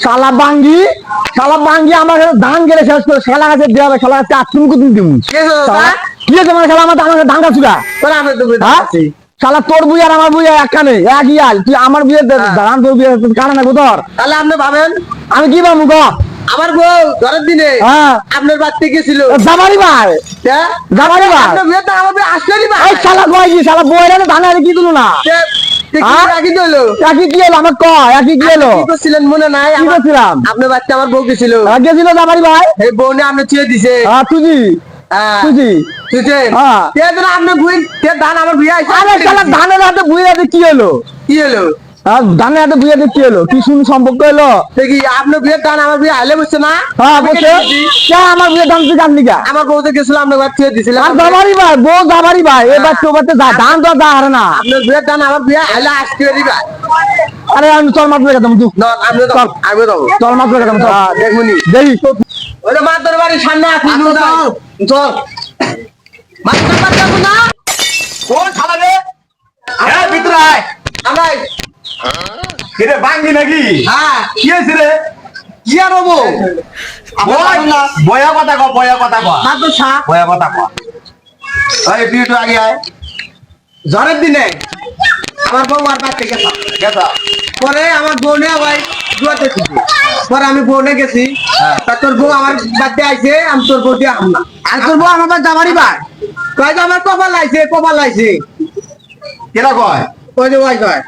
শালা বাঙ্গি আমার ধান গেলে শেষ করে শালা গাছে দেওয়া হবে, শালা গাছে আটুন কুতুন দিব কি আছে মানে শালা আমার ধান গাছুরা শালা তোর বুই আর আমার বুই একখানে একই আল, তুই আমার বুয়ে ধান তোর বুয়ে কারণ না তোর, তাহলে আপনি ভাবেন আমি কি পাবো গো? আমার বউ ঘরের দিনে আপনার বাড়িতে গেছিল জামারি ভাই জামারি ভাই আপনার বিয়ে তো আমার বিয়ে আসলেনি ভাই। এই শালা কয় কি শালা বইরা ধান আর কি দিল না একই হলো একই কি হলো আমার কয় একই কি হলো? কি করছিলেন মনে নাই? কি করছিলাম? আপনার বাচ্চা আমার বউ গেছিল গেছিল জামারি ভাই, এই বউ নিয়ে আপনি ছুঁয়ে দিছে তুই তুই আপনার বুই ধান আমার বিয়ে আরে শালা ধানের হাতে বুইরা কি হলো? কি হলো? ধানের হাতে বুইরা কি হলো? কি শুনি সম্পর্ক হলো দেখি আপনার বিয়ের ধান আমার বিয়ে আইলে বুঝছে না? হ্যাঁ বলছে আমার বিয়ে ধান তুই জানলি গা? আমার বউতে গেছিল আপনার বাচ্চা ছুঁয়ে দিছিলাম জামারি ভাই বউ জামারি ভাই এবার তো ধান তো যা হারে না আপনার বিয়ের ধান আমার বিয়ে আইলে আসতে দিবা। আরে আমি চল মাছ বেগাতাম তুই চল মাছ বেগাতাম দেখুনি দেখি ওই যে মাতর বাড়ির সামনে আসি চল মাছ যাবো না কোন শালা রে? হ্যাঁ ভিতরে আয়। আমরাই কিরে বাঙ্গি নাকি? হ্যাঁ কি হয়েছে রে? কি আর হবো বয়া কথা কো, বয়া কথা কো, মাতর সাপ বয়া কথা কো। ওই তুই একটু আগে আয়। ঝড়ের দিনে আমার বউ আর বাড়তে গেছে গেছা পরে আমার বউ নিয়ে ভাই জুয়াতে ছিল পরে আমি বউ নিয়ে গেছি তা তোর বউ আমার বাড়তে আইছে আমি তোর বউ দিয়ে আম না আর তোর বউ আমার বাড়ি যাবারই ভাই কয় যে আমার কপাল লাইছে কেটা কয়? ওই যে ওই কয়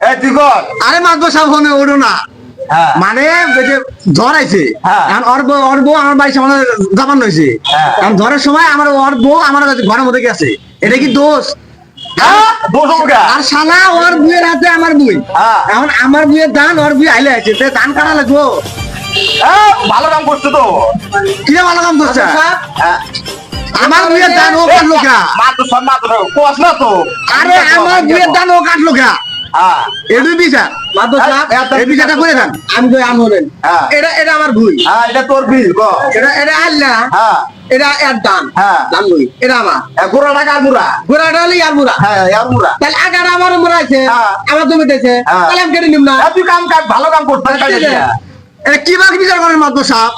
এই তুই কর। আরে মাতবো সব হনে ওড়ো না হ্যাঁ মানে ওই যে ঝড় আইছে হ্যাঁ। এখন ওর বউ আমার বাড়ির সামনে জাপান হয়েছে হ্যাঁ। এখন ঝড়ের সময় আমার ওর বউ আমার ঘরের মধ্যে গেছে এটা কি দোষ দোষ হবে কে? আর শালা ওর বুয়ের হাতে আমার বুই হ্যাঁ। এখন আমার বুয়ের ধান ওর বুই আইলে আছে সে ধান কাটা লাগবো ভালো কাম করছো তো। কি ভালো কাম করছে হ্যাঁ। আমার বুয়ের ধান ও কাটলো কা মাত্র সব মাত্র কোস না তো। আরে আমার বুয়ের ধান ও কাটলো কা হ্যাঁ এডুই বিচার এই বিচারটা করে দেন আমি তো আমরেন হ্যাঁ। এটা আমার ভুই হ্যাঁ এটা তোর বিল গো। এটা আল্লাহ হ্যাঁ এটা এর দান হ্যাঁ। দান ভুই এটা আমার গোড়া টাকা মুরা। গোড়াটা হলে ইয়ার মুরা হ্যাঁ ইয়ার মুরা। তাহলে আগার আমার মরাইছে হ্যাঁ। আমার জমি দিয়েছে হ্যাঁ। তাহলে আমি কেটে নিম না তুই কাম কাজ ভালো কাম করতে এটা কি ভাবে বিচার করেন মাত্র সাপ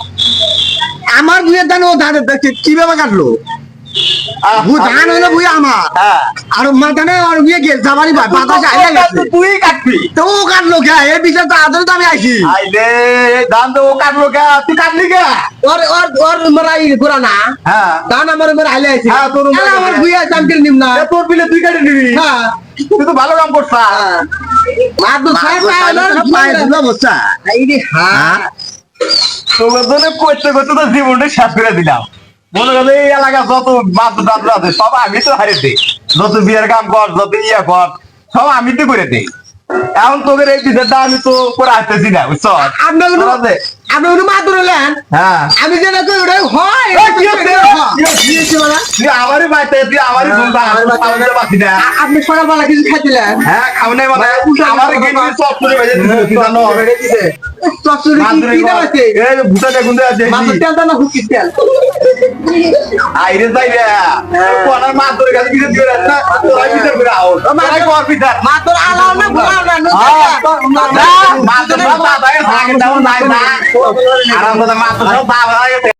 আমার বুয়ের ধান ও ধান কিভাবে কাটলো ধান হইলো বুই আমার হ্যাঁ আর মাথানে আর বুয়ে গেছে যাবারই ভাই বাতাসে আইলা গেছে তুই কাটবি। তো ও কাটলো কে এই বিচার তো আদরে তো আমি আইছি আইলে দান তো ও কাটলো কে? তুই কাটলি কে? ওর মরাই পুরা না হ্যাঁ ধান আমার আইলে আইছি হ্যাঁ, তোর তাহলে আমার বুয়ে আছে আমি কেটে নিম না এ তোর বিলে তুই কেটে নিবি। হ্যাঁ তুই তো ভালো কাম করছ। মাদু পায় দিল বচ্চা এই রে হ্যাঁ তোর জন্য করতে করতে তো জীবনটা শেষ করে দিলাম। মনে করো এই এলাকা যত মাছ টাত্র আছে সব আমি তো হারিয়ে দিই। যত বিয়ের কাম কর যত ইয়ে কর সব আমি তো করে দিই। এখন তোদের এই বিষয়টা আমি তো করে আসতেছি না বুঝছ? আপনার মাদুর হলেন হ্যাঁ আমি যেটা কই ওটাই হয় কি হচ্ছে? তুই আমারই বাড়িতে তুই আমারই বাকি না। আপনি সকালবেলা কিছু খাইছিলেন হ্যাঁ খাওয়াই মানে আমার গেঞ্জি সব করে বেজে দিতে জানো চচ্চড়ি কি দাম আছে এই ভুটা দেখুন আছে মাছের তেল দাও না হুকির তেল আইরে যাই রে কোনার মাছ ধরে গেছে কিছু দিও না তোরা বিচার করে আও মারাই কর বিচার মাতর আলাও না বুলাও না মাছ ধরে বাবা ভাই ভাগে দাও নাই না আরাম করে মাছ ধরে বাবা